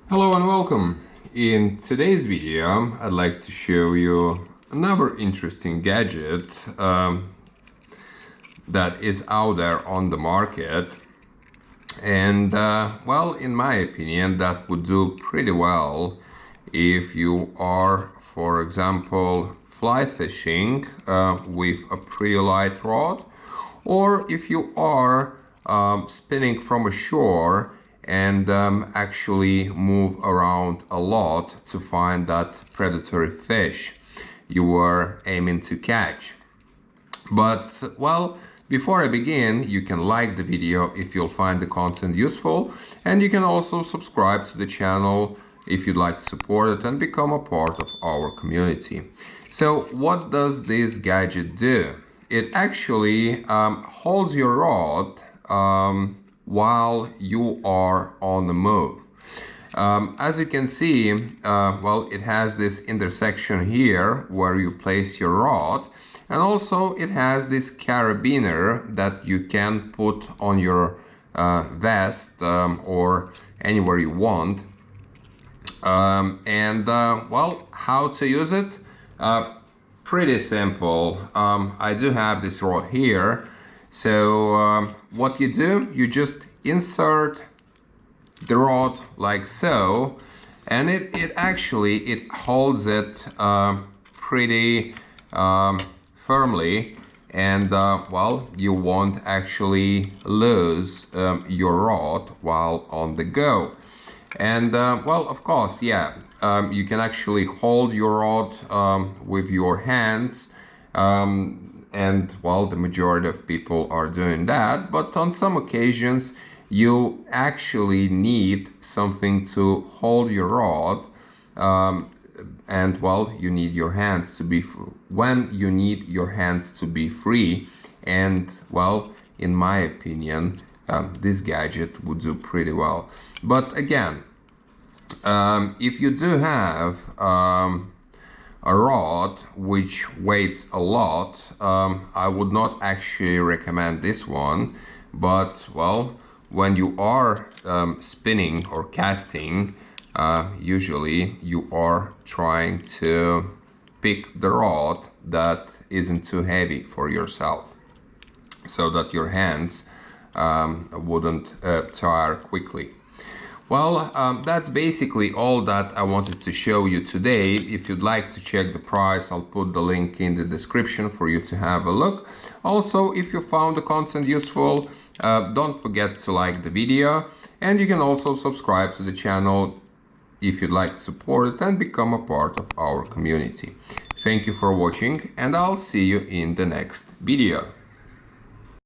Hello and welcome. In today's video, I'd like to show you another interesting gadget that is out there on the market. And well, in my opinion, that would do pretty well if you are, for example, fly fishing with a pretty light rod, or if you are spinning from a shore and actually move around a lot to find that predatory fish you were aiming to catch. But well, before I begin, you can like the video if you'll find the content useful, and you can also subscribe to the channel if you'd like to support it and become a part of our community. So what does this gadget do? It actually holds your rod while you are on the move. As you can see, well, it has this intersection here where you place your rod, and also it has this carabiner that you can put on your vest or anywhere you want. Well, how to use it? Pretty simple. I do have this rod here. So what you do, you just insert the rod like so, and it actually holds it pretty firmly, and well, you won't actually lose your rod while on the go. And well, of course, yeah, you can actually hold your rod with your hands, and well, the majority of people are doing that, but on some occasions you actually need something to hold your rod, and well, you need your hands to be when you need your hands to be free. And well, in my opinion, this gadget would do pretty well. But again, if you do have a rod which weighs a lot, I would not actually recommend this one. But well, when you are spinning or casting, usually you are trying to pick the rod that isn't too heavy for yourself, so that your hands wouldn't tire quickly. Well, that's basically all that I wanted to show you today. If you'd like to check the price, I'll put the link in the description for you to have a look. Also, if you found the content useful, don't forget to like the video, and you can also subscribe to the channel if you'd like to support it and become a part of our community. Thank you for watching, and I'll see you in the next video.